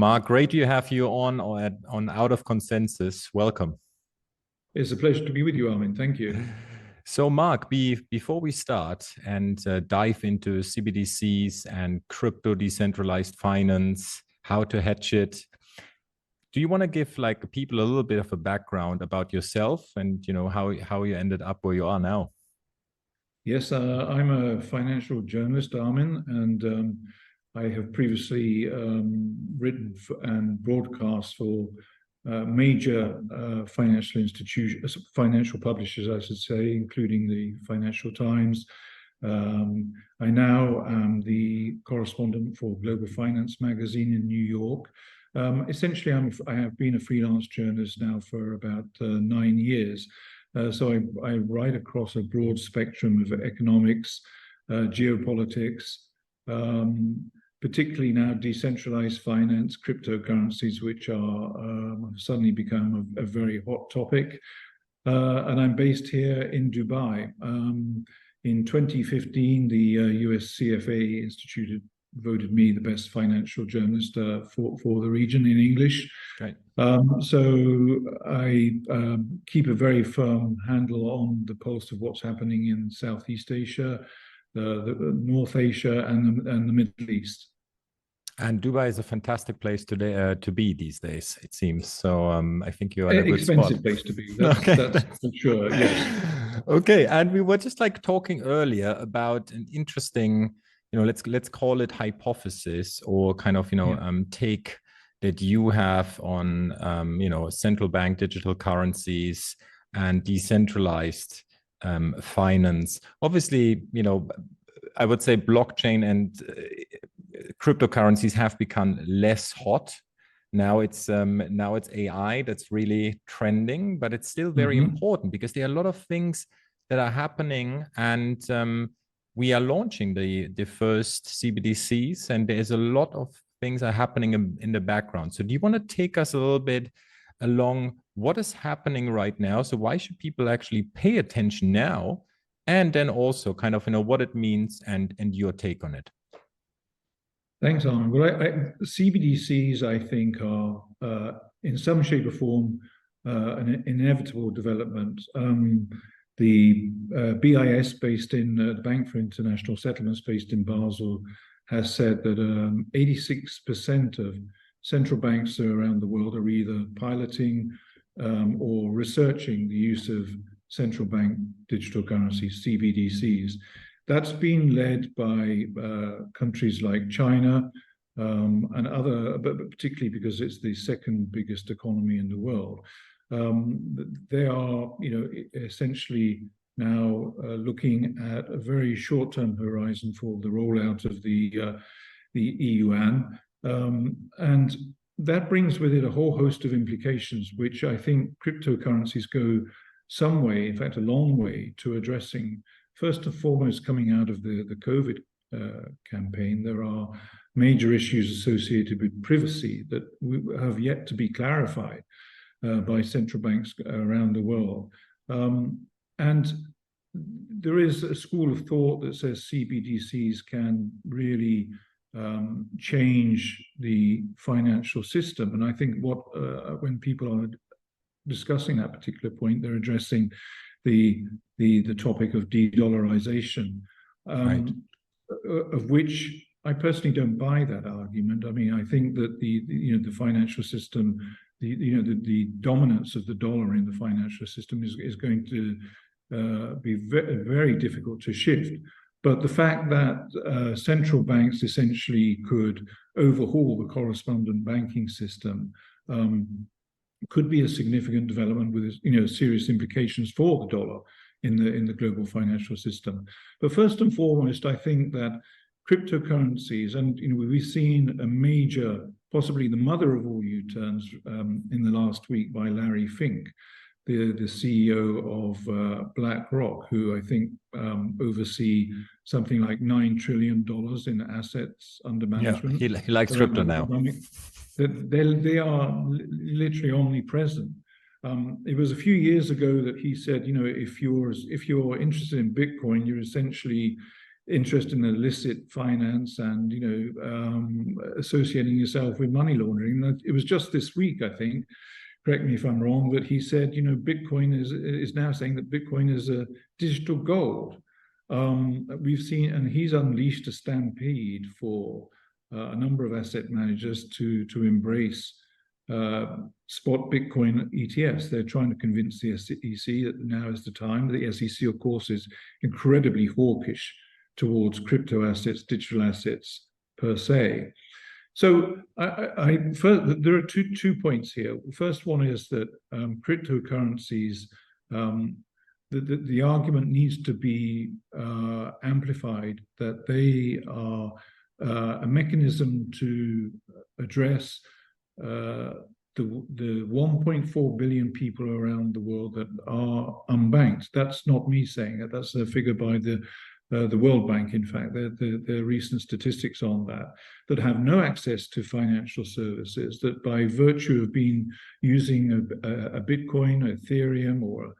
Mark, great to have you on Out of Consensus. Welcome. It's a pleasure to be with you, Armin. Thank you. So, Mark, before we start and dive into CBDCs and crypto decentralized finance, how to hedge it, do you want to give people a little bit of a background about yourself and how you ended up where you are now? Yes, I'm a financial journalist, Armin, and I have previously written and broadcast for major financial institutions, financial publishers, I should say, including the Financial Times. I now am the correspondent for Global Finance magazine in New York. Essentially, I have been a freelance journalist now for about 9 years. So I write across a broad spectrum of economics, geopolitics, particularly now decentralized finance, cryptocurrencies, which are suddenly become a very hot topic. And I'm based here in Dubai. In 2015, the US CFA Institute voted me the best financial journalist for the region in English. Right. So I keep a very firm handle on the pulse of what's happening in Southeast Asia, the North Asia, and the Middle East. And Dubai is a fantastic place today to be these days, it seems. So I think you're in a good expensive spot. Place to be. That's for sure. Yes. Okay, and we were just talking earlier about an interesting, let's call it hypothesis or kind of take that you have on central bank digital currencies and decentralized finance. Obviously, I would say blockchain and cryptocurrencies have become less hot. Now it's AI that's really trending, but it's still very important because there are a lot of things that are happening, and we are launching the first CBDCs, and there's a lot of things are happening in the background. So do you want to take us a little bit along what is happening right now? So why should people actually pay attention now? And then also kind of, what it means and your take on it. Thanks, Armin. Well, CBDCs, I think, are in some shape or form an inevitable development. The BIS, based in the Bank for International Settlements, based in Basel, has said that 86% of central banks around the world are either piloting or researching the use of central bank digital currencies, CBDCs. That's been led by countries like China and other, but particularly because it's the second biggest economy in the world. They are, essentially now looking at a very short-term horizon for the rollout of the yuan, and that brings with it a whole host of implications, which I think cryptocurrencies go some way, in fact, a long way, to addressing. First and foremost, coming out of the COVID campaign, there are major issues associated with privacy that have yet to be clarified by central banks around the world. And there is a school of thought that says CBDCs can really change the financial system. And I think when people are discussing that particular point, they're addressing the topic of de-dollarization, right. Of which I personally don't buy that argument. I mean, I think that the financial system, the dominance of the dollar in the financial system is going to be very difficult to shift. But the fact that central banks essentially could overhaul the correspondent banking system could be a significant development with serious implications for the dollar in the global financial system. But first and foremost, I think that cryptocurrencies, and we've seen a major, possibly the mother of all U-turns in the last week by Larry Fink, the CEO of BlackRock, who I think oversee something like $9 trillion in assets under management. Yeah, he likes crypto now. They are literally omnipresent. It was a few years ago that he said, if you're interested in Bitcoin, you're essentially interest in illicit finance and, associating yourself with money laundering. It was just this week, I think, correct me if I'm wrong, that he said, Bitcoin is now saying that Bitcoin is a digital gold. We've seen, and he's unleashed a stampede for a number of asset managers to embrace spot Bitcoin ETFs. They're trying to convince the SEC that now is the time. The SEC, of course, is incredibly hawkish towards crypto assets, digital assets per se. So first, there are two points here. The first one is that cryptocurrencies, the argument needs to be amplified that they are a mechanism to address the 1.4 billion people around the world that are unbanked. That's not me saying it. That's a figure by the World Bank, in fact. There are recent statistics on that have no access to financial services, that by virtue of using a Bitcoin, Ethereum, or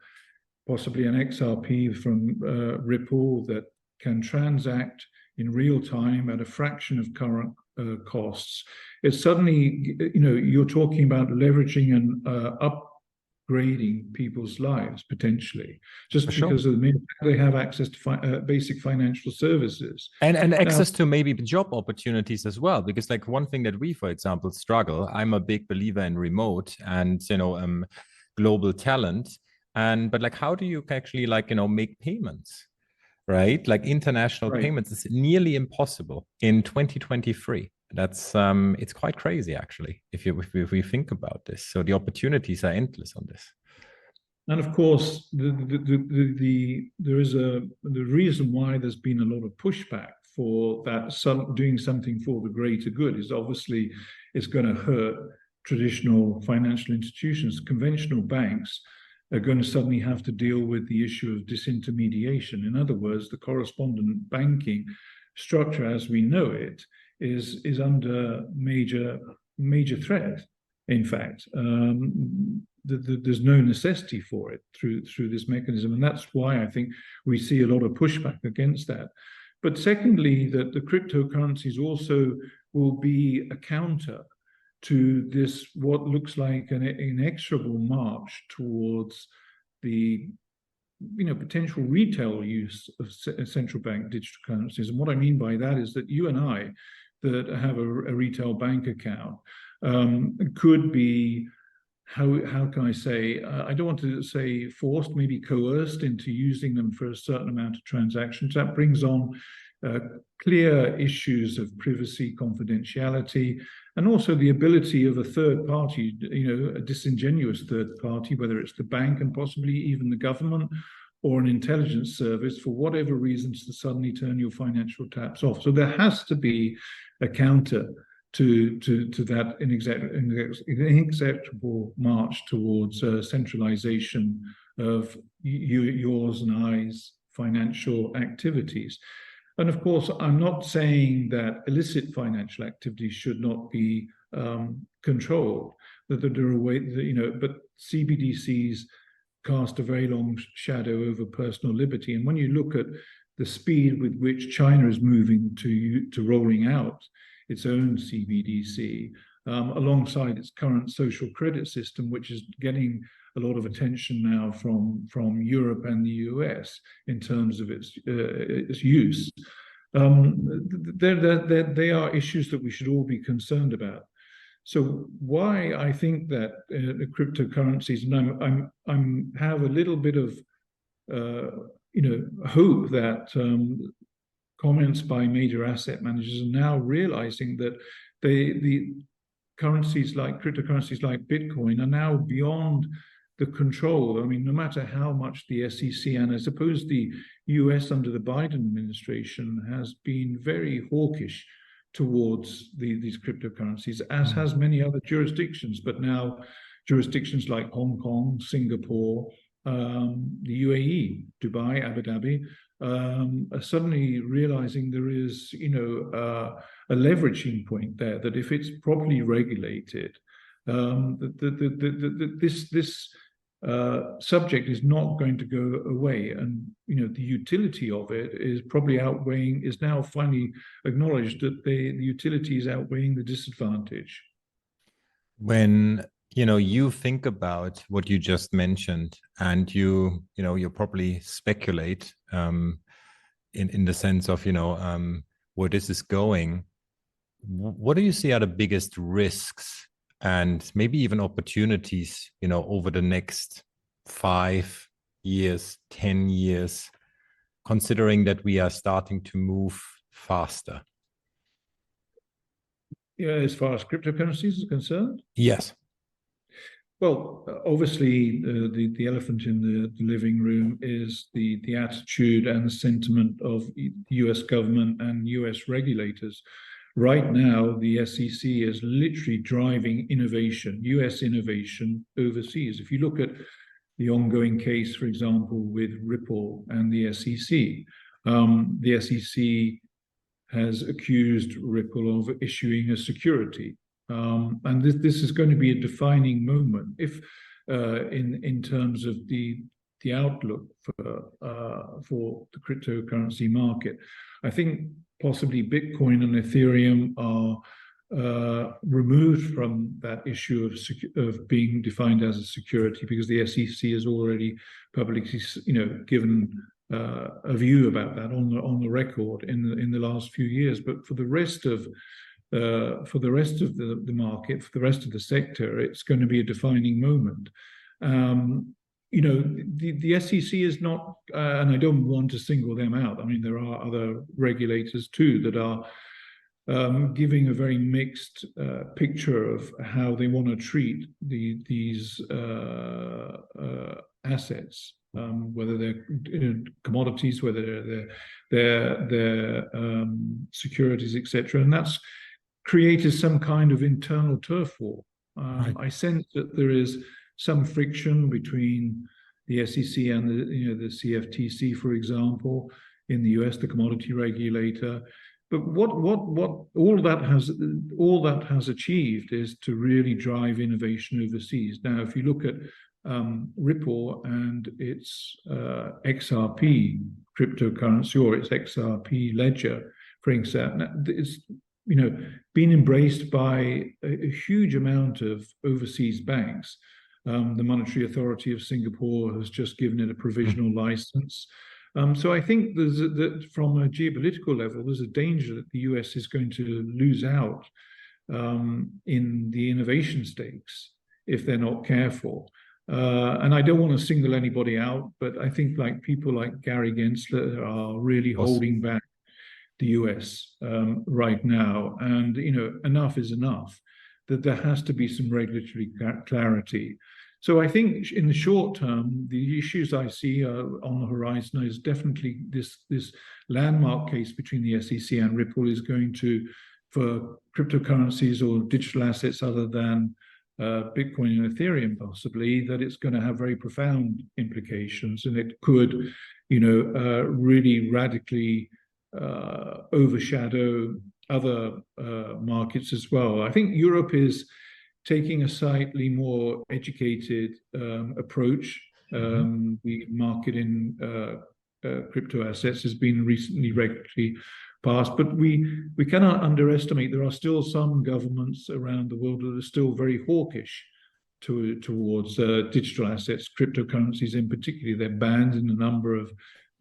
possibly an XRP from Ripple that can transact in real time at a fraction of current costs. It's suddenly, you're talking about leveraging and upgrading people's lives potentially, just because of the minute they have access to basic financial services. And access to maybe job opportunities as well, because like one thing that we, for example, struggle, I'm a big believer in remote and, global talent. But like, how do you actually make payments? Right? Like international payments is nearly impossible in 2023. That's it's quite crazy actually, if we think about this. So the opportunities are endless on this. And of course, the reason why there's been a lot of pushback for that, doing something for the greater good, is obviously it's going to hurt traditional financial institutions. Conventional banks are going to suddenly have to deal with the issue of disintermediation. In other words, the correspondent banking structure as we know it is under major threat. In fact, there's no necessity for it through this mechanism, and that's why I think we see a lot of pushback against that. But secondly, that the cryptocurrencies also will be a counter to this, what looks like an inexorable march towards the potential retail use of central bank digital currencies. And what I mean by that is that you and I that have a retail bank account could be, how can I say, I don't want to say forced, maybe coerced into using them for a certain amount of transactions. That brings on clear issues of privacy, confidentiality, and also the ability of a third party, a disingenuous third party, whether it's the bank and possibly even the government or an intelligence service, for whatever reasons, to suddenly turn your financial taps off. So there has to be a counter to that inexorable march towards centralization of yours and I's financial activities. And of course, I'm not saying that illicit financial activities should not be controlled, that there are ways, but CBDCs cast a very long shadow over personal liberty. And when you look at the speed with which China is moving to rolling out its own CBDC, alongside its current social credit system, which is getting a lot of attention now from Europe and the US in terms of its use. They are issues that we should all be concerned about. So why I think that the cryptocurrencies, and I'm have a little bit of hope that comments by major asset managers are now realizing that the currencies like cryptocurrencies like Bitcoin are now beyond the control. I mean, no matter how much the SEC, and I suppose the US under the Biden administration has been very hawkish towards these cryptocurrencies, as has many other jurisdictions, but now jurisdictions like Hong Kong, Singapore, the UAE, Dubai, Abu Dhabi, are suddenly realizing there is, a leveraging point there, that if it's properly regulated, this subject is not going to go away, and the utility of it is probably outweighing. Is now finally acknowledged that the utility is outweighing the disadvantage. When you think about what you just mentioned, and you probably speculate in the sense of where this is going, what do you see are the biggest risks and maybe even opportunities over the next 5 years, 10 years, considering that we are starting to move faster? Yeah, as far as cryptocurrencies is concerned? Yes. Well, obviously, the elephant in the living room is the attitude and the sentiment of the US government and US regulators. Right now, the SEC is literally driving innovation, US innovation overseas. If you look at the ongoing case, for example, with Ripple and the SEC has accused Ripple of issuing a security. And this is going to be a defining moment if, in terms of the outlook for the cryptocurrency market. I think possibly Bitcoin and Ethereum are removed from that issue of being defined as a security, because the SEC has already publicly, given a view about that on the record in the last few years. But for the rest of the market, for the rest of the sector, it's going to be a defining moment. The SEC is not, and I don't want to single them out. I mean, there are other regulators too that are giving a very mixed picture of how they want to treat these assets, whether they're commodities, whether they're securities, etc. And that's created some kind of internal turf war. Right. I sense that there is some friction between the SEC and the CFTC, for example, in the US, the commodity regulator. But what all that has achieved is to really drive innovation overseas. Now, if you look at Ripple and its XRP cryptocurrency, or its XRP ledger, for example, it's been embraced by a huge amount of overseas banks. The Monetary Authority of Singapore has just given it a provisional license. So I think that from a geopolitical level, there's a danger that the US is going to lose out in the innovation stakes if they're not careful. And I don't want to single anybody out, but I think people like Gary Gensler are really holding back the US right now. And, enough is enough, that there has to be some regulatory clarity. So I think in the short term, the issues I see on the horizon is definitely this landmark case between the SEC and Ripple is going to, for cryptocurrencies or digital assets other than Bitcoin and Ethereum, possibly, that it's going to have very profound implications, and it could, really radically overshadow other markets as well. I think Europe is taking a slightly more educated approach. The market in crypto assets has been recently regulatory passed, but we cannot underestimate there are still some governments around the world that are still very hawkish towards digital assets, cryptocurrencies in particular. They're banned in a number of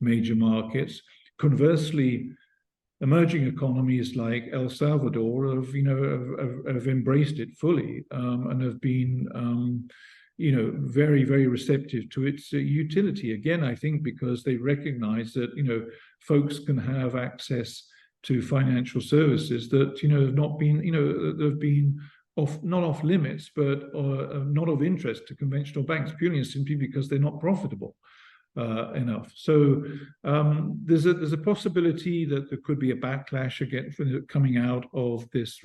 major markets. Conversely, emerging economies like El Salvador have embraced it fully and have been very, very receptive to its utility. Again, I think because they recognize that folks can have access to financial services that have not been that have been not off limits, but not of interest to conventional banks, purely and simply because they're not profitable enough. So there's a possibility that there could be a backlash again coming out of this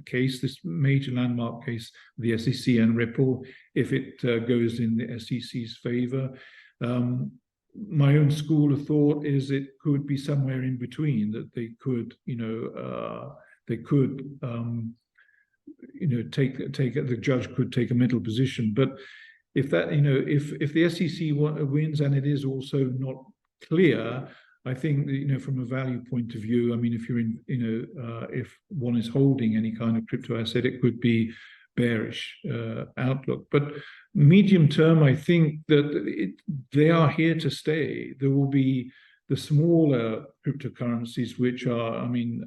case, this major landmark case, the SEC and Ripple, if it goes in the SEC's favor. My own school of thought is it could be somewhere in between, that they could, the judge could take a middle position. But if that, if the SEC wins, and it is also not clear, I think that, from a value point of view, I mean, if you're in, if one is holding any kind of crypto asset, it could be bearish outlook. But medium term, I think that they are here to stay. There will be the smaller cryptocurrencies, which are, I mean,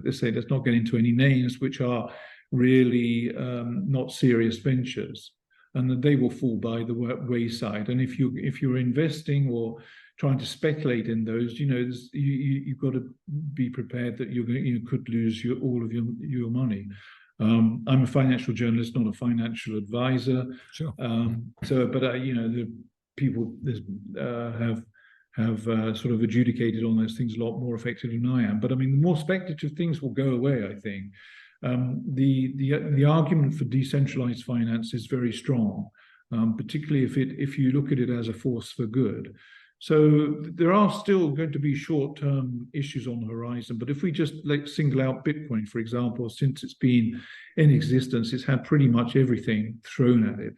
let's say, let's not get into any names, which are really not serious ventures, and that they will fall by the wayside. And if you're investing or trying to speculate in those, you've got to be prepared that you could lose all of your money. I'm a financial journalist, not a financial advisor. Sure. But the people have sort of adjudicated on those things a lot more effectively than I am. But I mean, the more speculative things will go away, I think. The argument for decentralized finance is very strong, particularly if you look at it as a force for good. So there are still going to be short-term issues on the horizon. But if we just single out Bitcoin, for example, since it's been in existence, it's had pretty much everything thrown at it,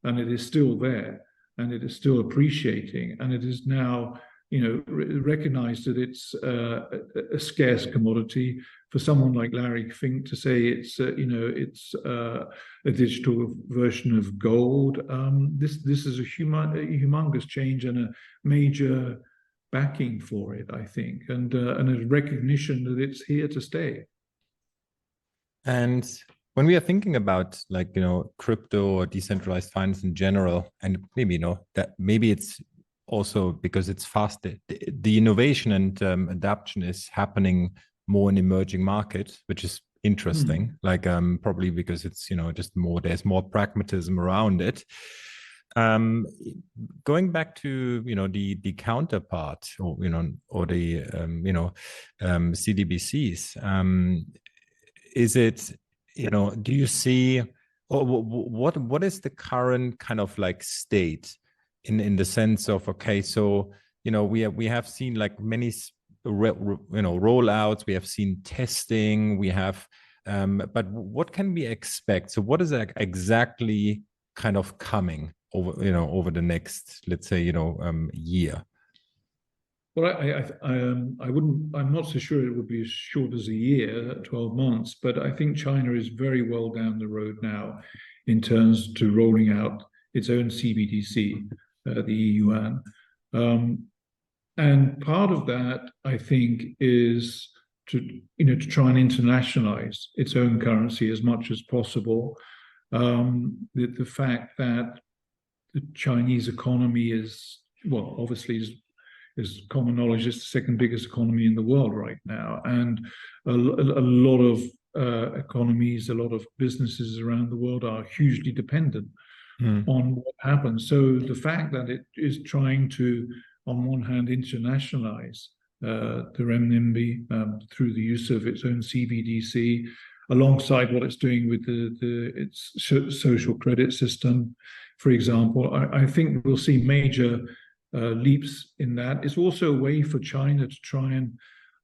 and it is still there, and it is still appreciating, and it is now, recognized that it's a scarce commodity. For someone like Larry Fink to say it's a digital version of gold, this is a humongous change and a major backing for it, I think, and a recognition that it's here to stay. And when we are thinking about crypto or decentralized finance in general, and maybe that maybe it's also because it's faster, the innovation and adaptation is happening more in emerging markets, which is interesting. Probably because it's just there's more pragmatism around it. Going back to the counterpart or the CBDCs, is it do you see, or what is the current kind of state in the sense of, okay, so we have seen many rollouts, we have seen testing, we have but what can we expect? So what is exactly kind of coming over the next, let's say, year? Well, I'm not so sure it would be as short as a year, 12 months, but I think China is very well down the road now in terms to rolling out its own CBDC, the yuan. And part of that, I think, is to try and internationalize its own currency as much as possible. The fact that the Chinese economy is, well, obviously is common knowledge, it's the second biggest economy in the world right now, and a lot of economies, a lot of businesses around the world are hugely dependent on what happens. So the fact that it is trying to, on one hand, internationalize the renminbi through the use of its own CBDC, alongside what it's doing with its social credit system, for example, I think we'll see major leaps in that. It's also a way for China to try and,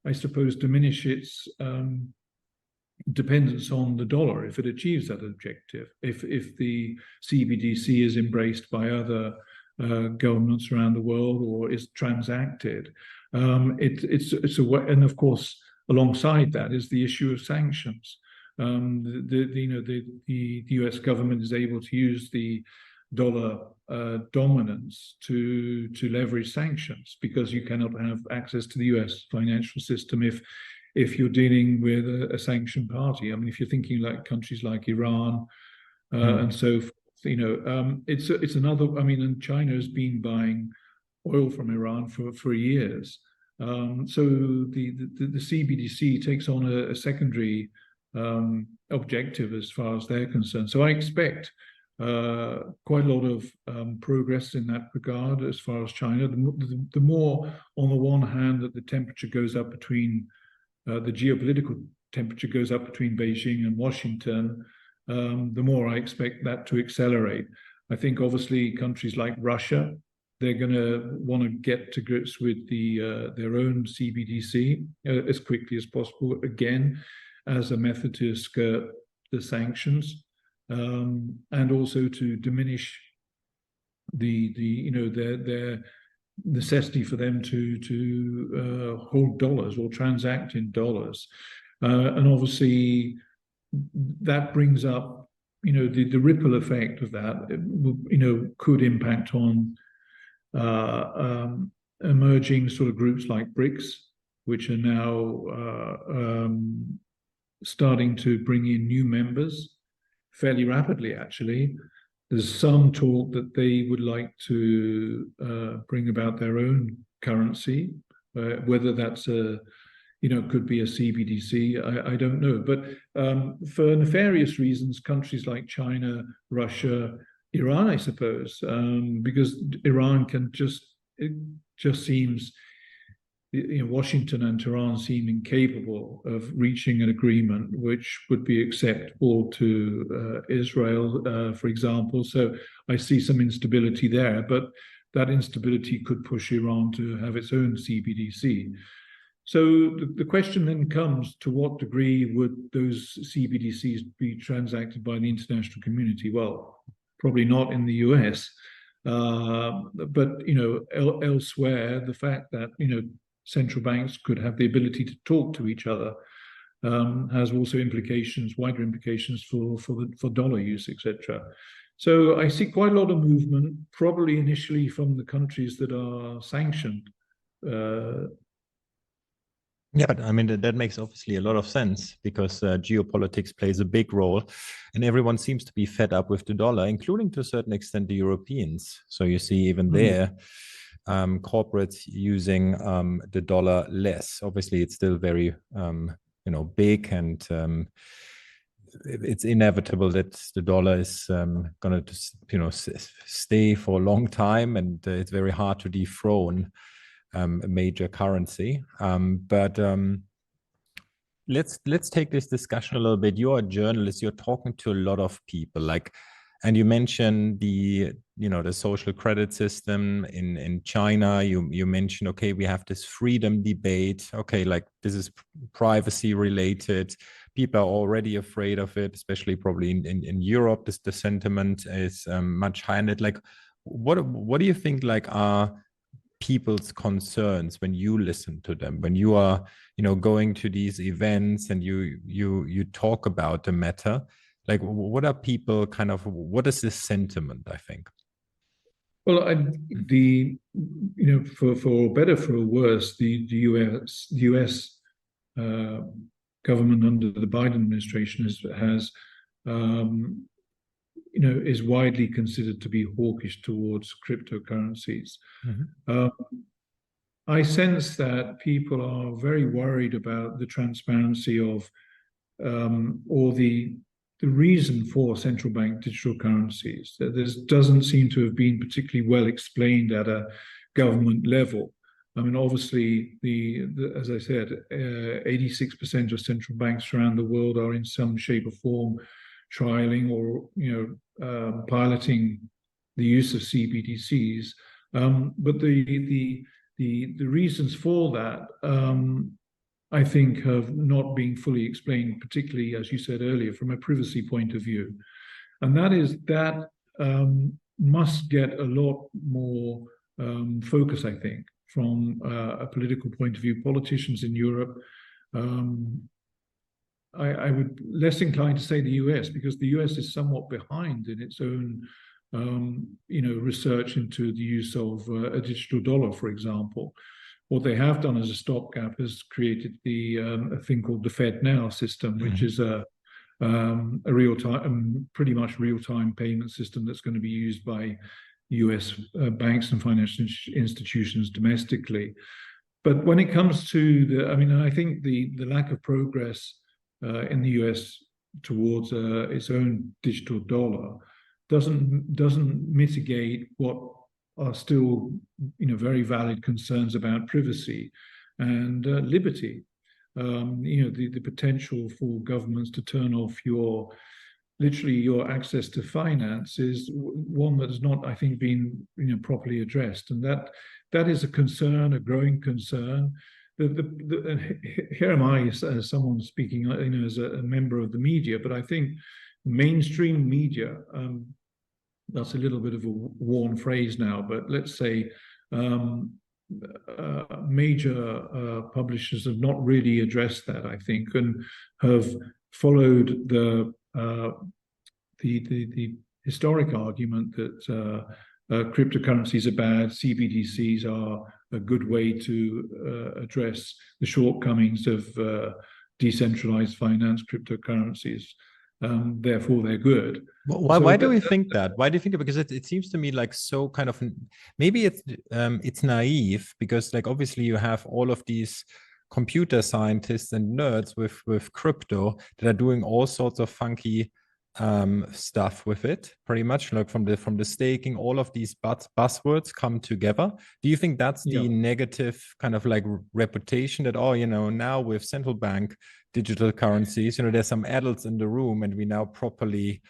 I suppose, diminish its dependence on the dollar if it achieves that objective. If the CBDC is embraced by other governments around the world or is transacted, it's a way. And of course, alongside that is the issue of sanctions. The US government is able to use the dollar dominance to leverage sanctions, because you cannot have access to the US financial system if you're dealing with a sanctioned party. I mean, if you're thinking like countries like Iran and so forth, it's another. I mean, and China has been buying oil from Iran for years. So the CBDC takes on a secondary objective as far as they're concerned. So I expect quite a lot of progress in that regard as far as China. The more, on the one hand, that the temperature goes up between the geopolitical temperature goes up between Beijing and Washington, the more I expect that to accelerate. I think obviously countries like Russia, they're going to want to get to grips with their own CBDC as quickly as possible, again, as a method to skirt the sanctions, and also to diminish their necessity for them to hold dollars or transact in dollars, and obviously that brings up the ripple effect of that. Could impact on emerging sort of groups like BRICS, which are now starting to bring in new members fairly rapidly, actually. There's some talk that they would like to bring about their own currency, whether that's could be a CBDC, I don't know. But for nefarious reasons, countries like China, Russia, Iran, I suppose, because Iran it just seems, Washington and Tehran seem incapable of reaching an agreement which would be acceptable to Israel, for example. So I see some instability there, but that instability could push Iran to have its own CBDC. So the question then comes, to what degree would those CBDCs be transacted by the international community? Well, probably not in the US, but elsewhere, the fact that central banks could have the ability to talk to each other has also wider implications for dollar use, etc. So I see quite a lot of movement, probably initially from the countries that are sanctioned. Yeah, I mean, that makes obviously a lot of sense, because geopolitics plays a big role, and everyone seems to be fed up with the dollar, including to a certain extent the Europeans. So you see even there, corporates using the dollar less. Obviously, it's still very big, and it's inevitable that the dollar is going to stay for a long time, and it's very hard to dethrone a major currency. But let's take this discussion a little bit. You're a journalist, you're talking to a lot of people, and you mentioned the social credit system in China. You mentioned, okay, we have this freedom debate. Okay, this is privacy related. People are already afraid of it, especially probably in Europe. The sentiment is much higher. And what do you think are people's concerns when you listen to them, when you are going to these events and you talk about the matter? What are people what is this sentiment, I think? Well, for better, for worse, the US government under the Biden administration is widely considered to be hawkish towards cryptocurrencies. I sense that people are very worried about the transparency of or the reason for central bank digital currencies. This doesn't seem to have been particularly well explained at a government level. I mean, obviously, as I said, 86% of central banks around the world are in some shape or form trialing or piloting the use of CBDCs, but the reasons for that, I think, have not been fully explained, particularly, as you said earlier, from a privacy point of view, and that must get a lot more focus, I think, from a political point of view. Politicians in Europe. I would less inclined to say the US, because the US is somewhat behind in its own, research into the use of a digital dollar, for example. What they have done as a stopgap is created a thing called the FedNow system, which is a real-time, pretty much real-time payment system that's going to be used by US banks and financial institutions domestically. But when it comes to I think the lack of progress in the US towards its own digital dollar doesn't mitigate what are still very valid concerns about privacy and liberty. The potential for governments to turn off literally your access to finance is one that has not, I think, been properly addressed, and that is a concern, a growing concern. Here am I as someone speaking, as a member of the media, but I think mainstream media that's a little bit of a worn phrase now, but let's say major publishers have not really addressed that, I think, and have followed the historic argument that cryptocurrencies are bad, CBDCs are a good way to address the shortcomings of decentralized finance, cryptocurrencies. Therefore, they're good. Why do we think that? Why do you think that? Because it seems to me like so kind of, maybe it's naive, because like obviously you have all of these computer scientists and nerds with crypto that are doing all sorts of funky stuff with it, pretty much like from the staking. All of these buzzwords come together. Do you think that's the negative kind of like reputation that, oh, you know, now with central bank digital currencies, you know, there's some adults in the room and we now properly,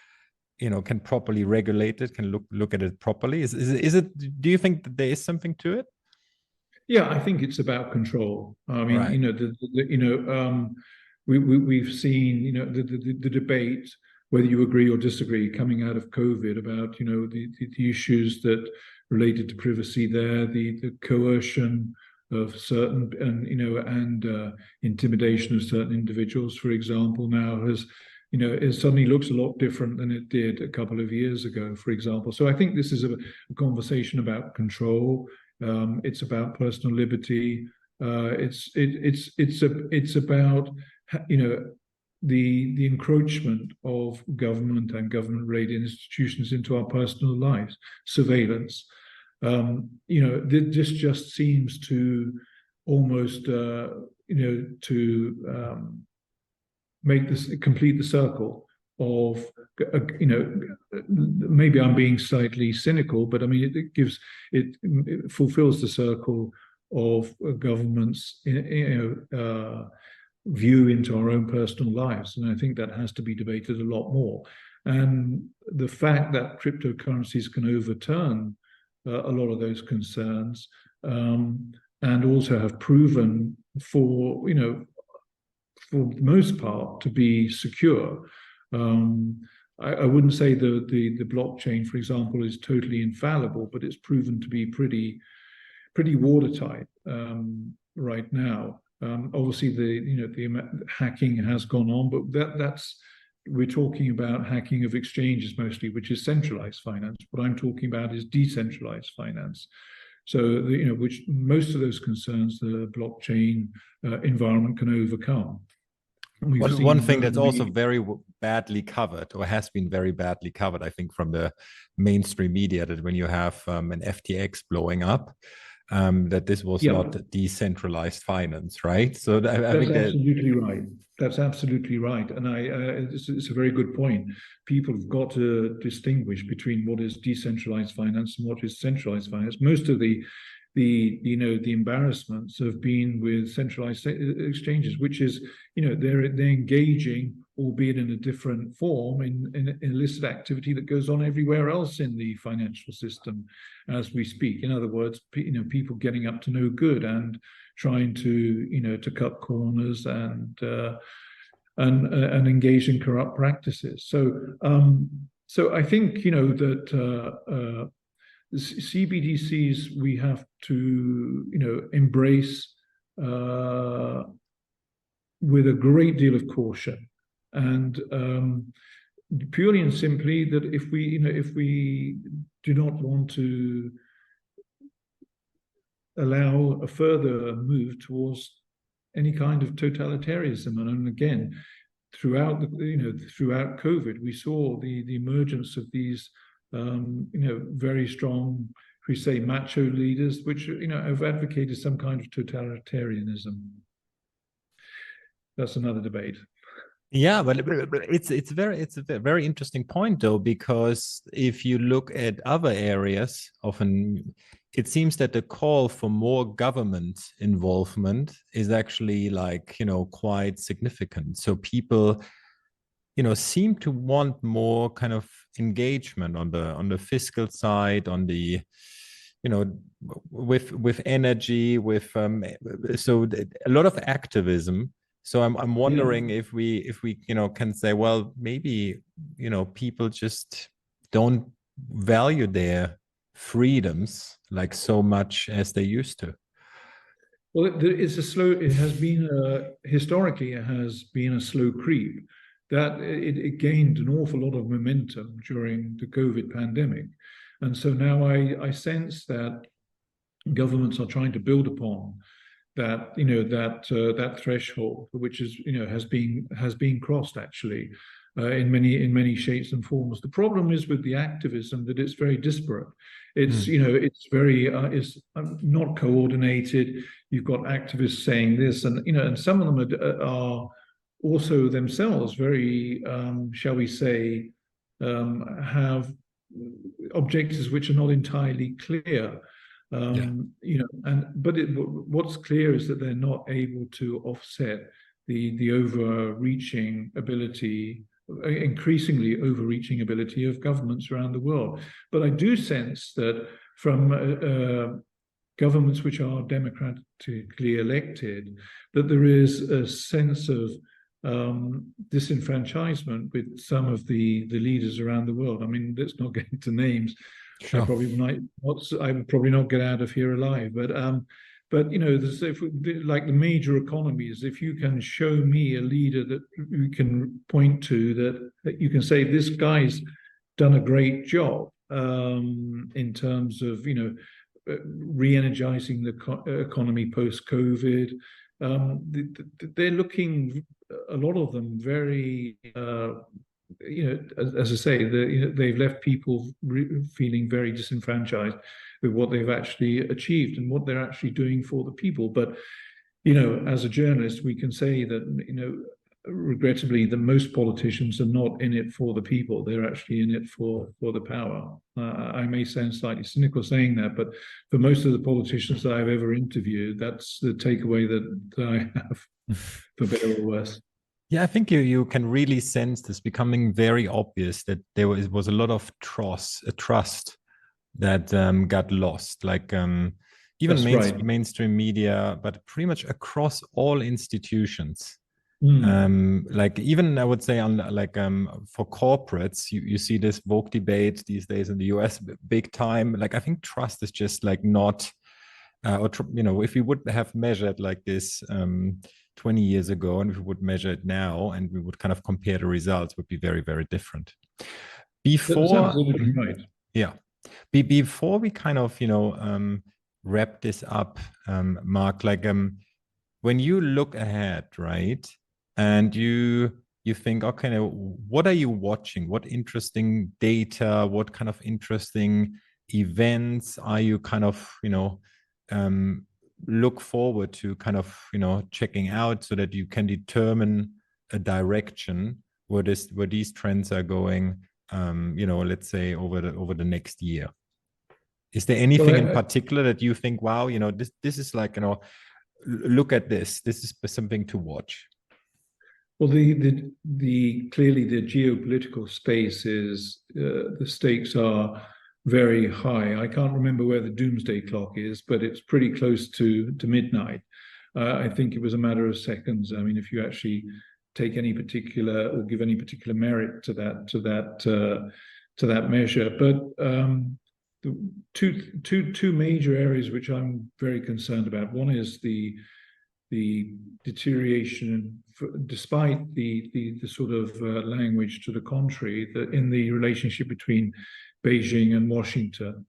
you know, can properly regulate it, can look at it properly? Is it, do you think that there is something to it? Yeah, I think it's about control. I mean, right. You know, we've seen, you know, the debate, whether you agree or disagree, coming out of COVID about, you know, the issues that related to privacy there, the coercion of certain, and, you know, and intimidation of certain individuals, for example, now has, you know, it suddenly looks a lot different than it did a couple of years ago, for example. So I think this is a conversation about control. It's about personal liberty. It's about, you know, the encroachment of government and government-related institutions into our personal lives, surveillance. You know, this just seems to almost, you know, to make this, complete the circle of, you know, maybe I'm being slightly cynical, but I mean, it fulfills the circle of governments, you know, view into our own personal lives. And I think that has to be debated a lot more. And the fact that cryptocurrencies can overturn a lot of those concerns, and also have proven for, you know, for the most part to be secure. I wouldn't say the blockchain, for example, is totally infallible, but it's proven to be pretty watertight right now. Obviously, the hacking has gone on, but that's we're talking about hacking of exchanges mostly, which is centralized finance. What I'm talking about is decentralized finance. So, you know, which most of those concerns the blockchain environment can overcome. One thing that's also very badly covered, or has been very badly covered, I think, from the mainstream media, that when you have an FTX blowing up, that this was not decentralized finance, right? So that's absolutely right. That's absolutely right, and it's a very good point. People have got to distinguish between what is decentralized finance and what is centralized finance. Most of the embarrassments have been with centralized exchanges, which is, you know, they're engaging, albeit in a different form, in illicit activity that goes on everywhere else in the financial system as we speak. In other words, you know, people getting up to no good and trying to, you know, to cut corners and engage in corrupt practices. So I think, you know, that CBDCs we have to, you know, embrace with a great deal of caution, and purely and simply that if we do not want to allow a further move towards any kind of totalitarianism. And again, throughout throughout COVID, we saw the emergence of these you know, very strong, we say, macho leaders, which, you know, have advocated some kind of totalitarianism. That's another debate. Yeah, but it's a very interesting point, though, because if you look at other areas, often it seems that the call for more government involvement is actually, like, you know, quite significant. So people, you know, seem to want more kind of engagement on the fiscal side, on the, you know, with energy, with so a lot of activism. So I'm wondering if we, you know, can say, well, maybe, you know, people just don't value their freedoms like so much as they used to. Well, it's a slow. It has been historically, it has been a slow creep. That it gained an awful lot of momentum during the COVID pandemic, and so now I sense that governments are trying to build upon that, that threshold, which is, has been crossed actually, in many shapes and forms. The problem is with the activism that it's very disparate. It's it's very it's not coordinated. You've got activists saying this, and and some of them are also themselves very, shall we say, have objectives which are not entirely clear. What's clear is that they're not able to offset the overreaching ability, increasingly overreaching ability of governments around the world. But I do sense that from governments which are democratically elected, that there is a sense of disenfranchisement with some of the leaders around the world. I mean, let's not get into names. Sure. I would probably not get out of here alive. But like the major economies, if you can show me a leader that you can point to, that you can say this guy's done a great job in terms of re-energizing the economy post-COVID. They're looking, a lot of them, very as I say, they've left people feeling very disenfranchised with what they've actually achieved and what they're actually doing for the people. But as a journalist, we can say that regrettably, the most politicians are not in it for the people. They're actually in it for the power. I may sound slightly cynical saying that, but for most of the politicians that I've ever interviewed, that's the takeaway that I have, for better or worse. Yeah, I think you can really sense this becoming very obvious, that there was a lot of trust that got lost, like even mainstream media, but pretty much across all institutions. Like even I would say for corporates, you see this woke debate these days in the US big time. Like I think trust is just like not, if we would have measured like this 20 years ago, and if we would measure it now, and we would kind of compare the results, would be very, very different. Before we kind of wrap this up, Mark, like when you look ahead, right, and you think, okay, now, what are you watching? What interesting data? What kind of interesting events are you kind of look forward to kind of checking out, so that you can determine a direction where these trends are going, let's say over the next year? Is there anything in particular that you think, wow, this is like, look at this is something to watch? Well, clearly the geopolitical space is, the stakes are very high. I can't remember where the Doomsday clock is, but it's pretty close to midnight. I think it was a matter of seconds. I mean, if you actually take any particular or give any particular merit to that measure, but the two major areas which I'm very concerned about. One is the deterioration, despite the sort of language to the contrary, that in the relationship between Beijing and Washington.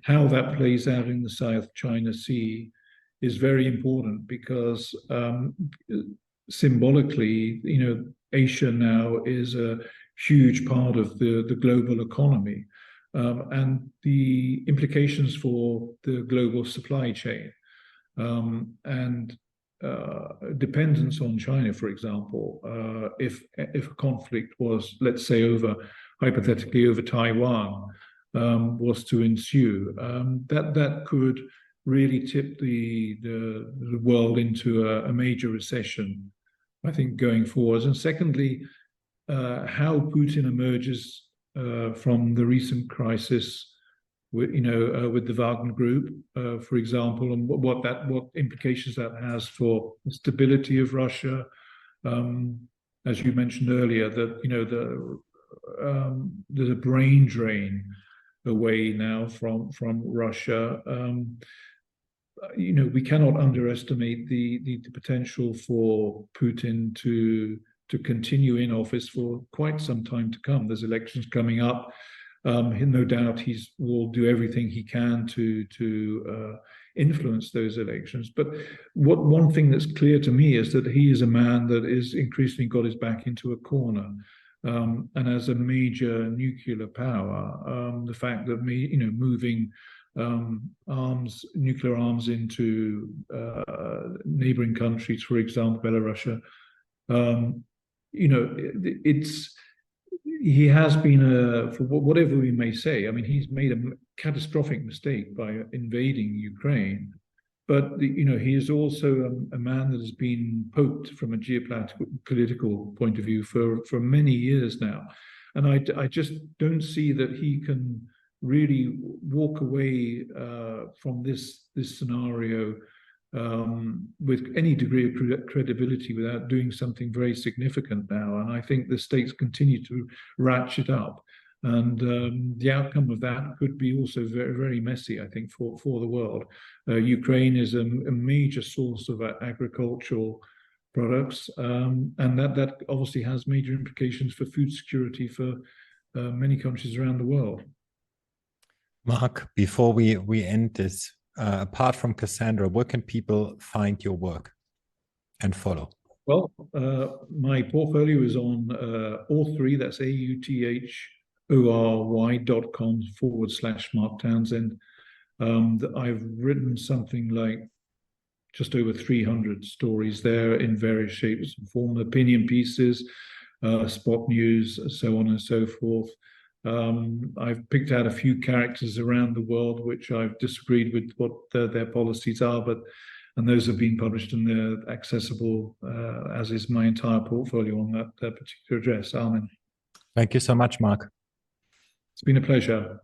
How that plays out in the South China Sea is very important, because symbolically, Asia now is a huge part of the global economy, and the implications for the global supply chain, and dependence on China, for example, if a conflict was, let's say, hypothetically over Taiwan, was to ensue, that could really tip the world into a major recession, I think, going forwards. And secondly, how Putin emerges from the recent crisis with the Wagner Group, for example, and what implications that has for the stability of Russia. As you mentioned earlier, that there's a brain drain away now from Russia. We cannot underestimate the potential for Putin to continue in office for quite some time to come. There's elections coming up. No doubt he will do everything he can to influence those elections. But one thing that's clear to me is that he is a man that is increasingly got his back into a corner. And as a major nuclear power, the fact that moving nuclear arms into neighboring countries, for example, Belarus, he has been for whatever we may say. I mean, he's made a catastrophic mistake by invading Ukraine, but he is also a man that has been poked from a geopolitical point of view for many years now, and I just don't see that he can really walk away from this scenario with any degree of credibility without doing something very significant now. And I think the stakes continue to ratchet up, and the outcome of that could be also very, very messy, I think, for the world. Ukraine is a major source of agricultural products, and that obviously has major implications for food security for many countries around the world. Mark, before we end this, apart from Cassandra, where can people find your work and follow? Well, my portfolio is on Authorly, that's AUTHORY.com/Mark Townsend. I've written something like just over 300 stories there in various shapes and forms, opinion pieces, spot news, so on and so forth. I've picked out a few characters around the world which I've disagreed with what their policies are, and those have been published and they're accessible, as is my entire portfolio on that particular address. Armin. Thank you so much, Mark. It's been a pleasure.